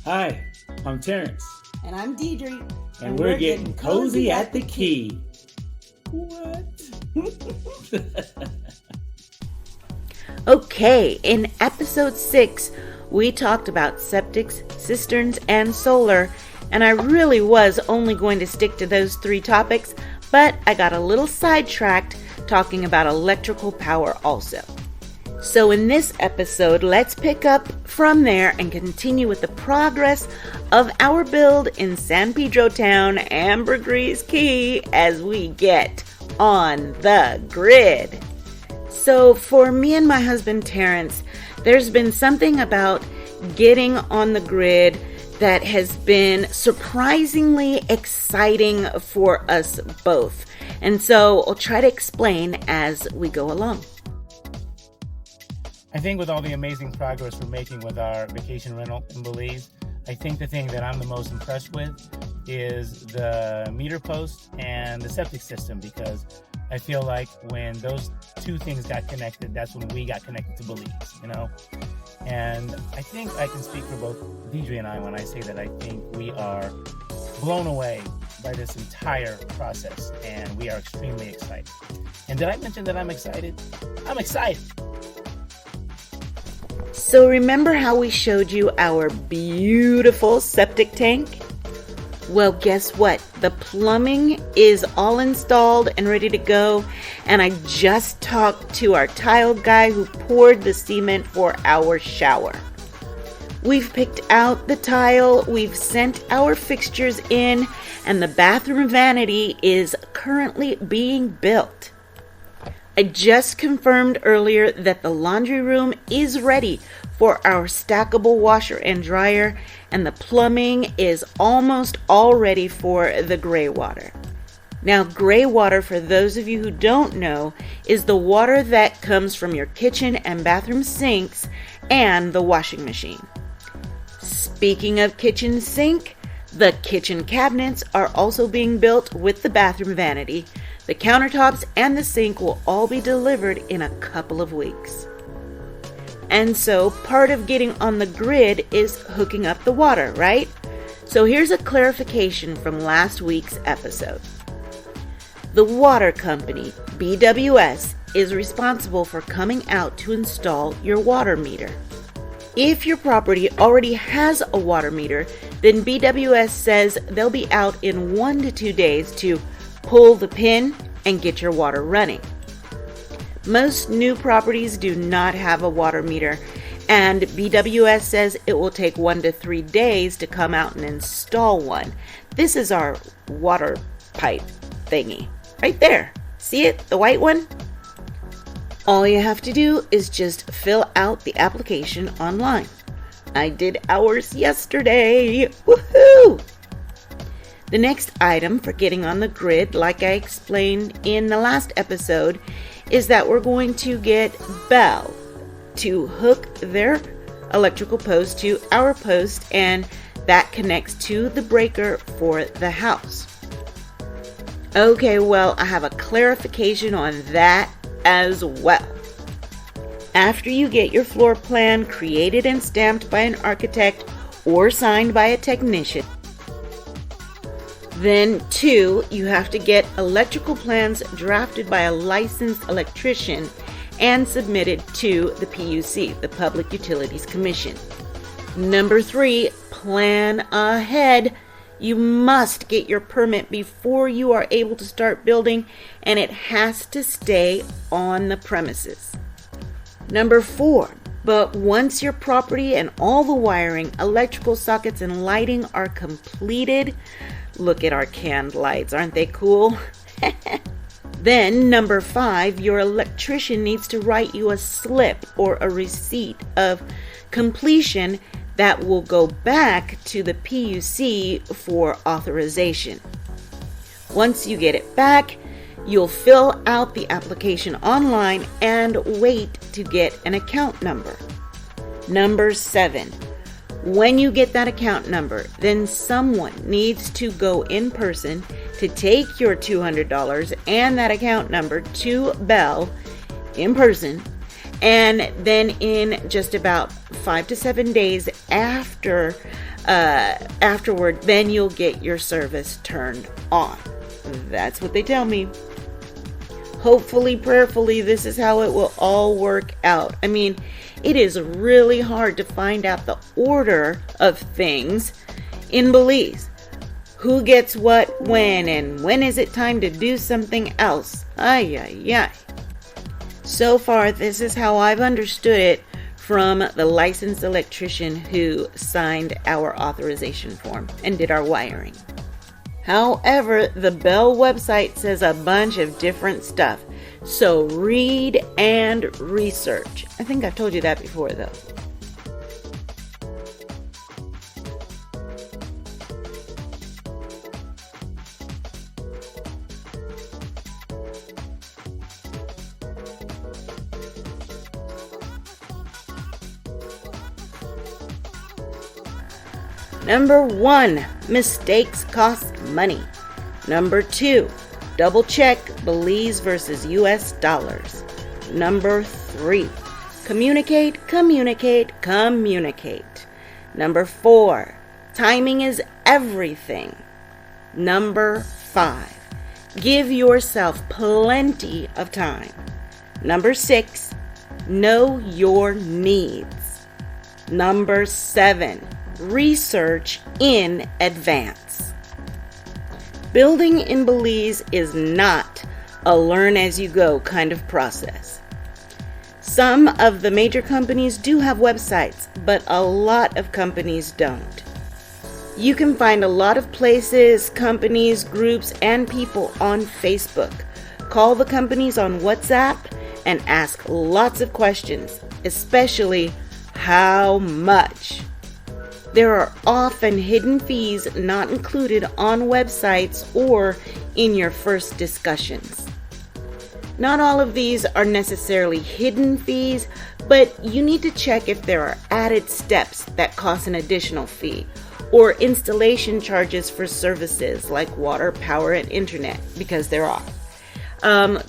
Hi, I'm Terrence. And I'm Deidre. And we're getting cozy at the key. What? Okay, in episode 6, we talked about septics, cisterns, and solar, and I really was only going to stick to those 3 topics, but I got a little sidetracked talking about electrical power also. So in this episode, let's pick up from there and continue with the progress of our build in San Pedro Town, Ambergris Key, as we get on the grid. So for me and my husband Terrence, there's been something about getting on the grid that has been surprisingly exciting for us both. And so I'll try to explain as we go along. I think with all the amazing progress we're making with our vacation rental in Belize, I think the thing that I'm the most impressed with is the meter post and the septic system, because I feel like when those 2 things got connected, that's when we got connected to Belize, you know? And I think I can speak for both Deidre and I when I say that I think we are blown away by this entire process, and we are extremely excited. And did I mention that I'm excited? I'm excited! So remember how we showed you our beautiful septic tank? Well, guess what? The plumbing is all installed and ready to go, and I just talked to our tile guy who poured the cement for our shower. We've picked out the tile, we've sent our fixtures in, and the bathroom vanity is currently being built. I just confirmed earlier that the laundry room is ready for our stackable washer and dryer, and the plumbing is almost all ready for the gray water. Now, gray water, for those of you who don't know, is the water that comes from your kitchen and bathroom sinks and the washing machine. Speaking of kitchen sink, the kitchen cabinets are also being built with the bathroom vanity. The countertops and the sink will all be delivered in a couple of weeks. And so part of getting on the grid is hooking up the water, right? So here's a clarification from last week's episode. The water company, BWS, is responsible for coming out to install your water meter. If your property already has a water meter, then BWS says they'll be out in 1 to 2 days to pull the pin and get your water running. Most new properties do not have a water meter, and BWS says it will take 1 to 3 days to come out and install one. This is our water pipe thingy. Right there. See it? The white one? All you have to do is just fill out the application online. I did ours yesterday. Woohoo! The next item for getting on the grid, like I explained in the last episode, is that we're going to get Bell to hook their electrical post to our post, and that connects to the breaker for the house. Okay, well, I have a clarification on that as well. After you get your floor plan created and stamped by an architect or signed by a technician, then 2, you have to get electrical plans drafted by a licensed electrician and submitted to the PUC, the Public Utilities Commission. Number 3, plan ahead. You must get your permit before you are able to start building, and it has to stay on the premises. Number 4, but once your property and all the wiring, electrical sockets, and lighting are completed, look at our canned lights, aren't they cool? Then number 5, your electrician needs to write you a slip or a receipt of completion that will go back to the PUC for authorization. Once you get it back, you'll fill out the application online and wait to get an account number. Number 7, when you get that account number, then someone needs to go in person to take your $200 and that account number to Bell in person And then in just about 5 to 7 days afterward, then you'll get your service turned on. That's what they tell me. Hopefully, prayerfully, this is how it will all work out. I mean, it is really hard to find out the order of things in Belize. Who gets what when, and when is it time to do something else? Ay, ay, ay. So far, this is how I've understood it from the licensed electrician who signed our authorization form and did our wiring. However, the Bell website says a bunch of different stuff, so read and research. I think I've told you that before, though. Number 1, mistakes cost money. Number 2, double check Belize versus US dollars. Number 3, communicate, communicate, communicate. Number 4, timing is everything. Number 5, give yourself plenty of time. Number 6, know your needs. Number 7, research in advance. Building in Belize is not a learn-as-you-go kind of process. Some of the major companies do have websites, but a lot of companies don't. You can find a lot of places, companies, groups, and people on Facebook. Call the companies on WhatsApp and ask lots of questions, especially how much. There are often hidden fees not included on websites or in your first discussions. Not all of these are necessarily hidden fees, but you need to check if there are added steps that cost an additional fee, or installation charges for services like water, power, and internet, because there are.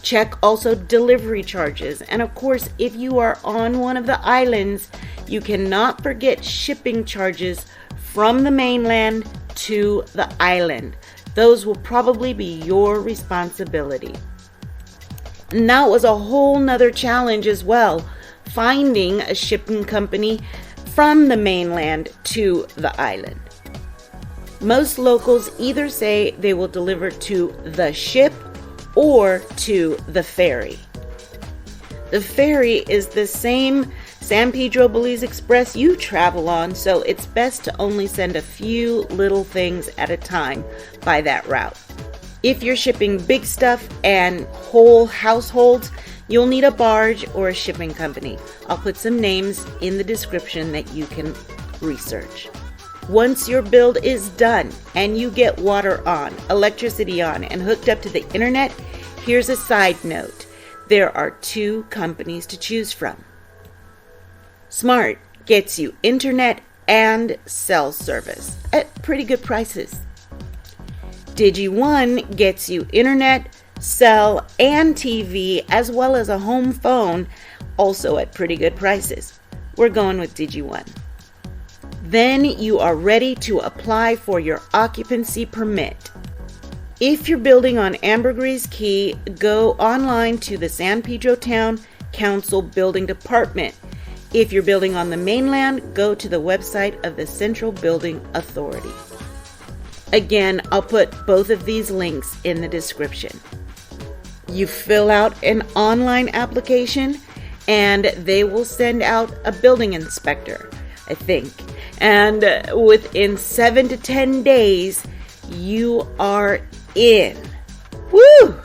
Check also delivery charges. And of course, if you are on one of the islands, you cannot forget shipping charges from the mainland to the island. Those will probably be your responsibility. And that was a whole nother challenge as well, finding a shipping company from the mainland to the island. Most locals either say they will deliver to the ship or to the ferry. The ferry is the same San Pedro Belize Express you travel on, so it's best to only send a few little things at a time by that route. If you're shipping big stuff and whole households, you'll need a barge or a shipping company. I'll put some names in the description that you can research. Once your build is done and you get water on, electricity on, and hooked up to the internet, here's a side note. There are 2 companies to choose from. Smart gets you internet and cell service at pretty good prices. DigiOne gets you internet, cell, and TV, as well as a home phone, also at pretty good prices. We're going with DigiOne. Then you are ready to apply for your occupancy permit. If you're building on Ambergris Key, go online to the San Pedro Town Council Building Department. If you're building on the mainland, go to the website of the Central Building Authority. Again, I'll put both of these links in the description. You fill out an online application and they will send out a building inspector, I think. And within 7 to 10 days, you are in. Woo!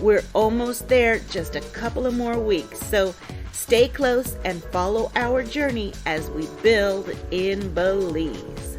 We're almost there, just a couple of more weeks. So stay close and follow our journey as we build in Belize.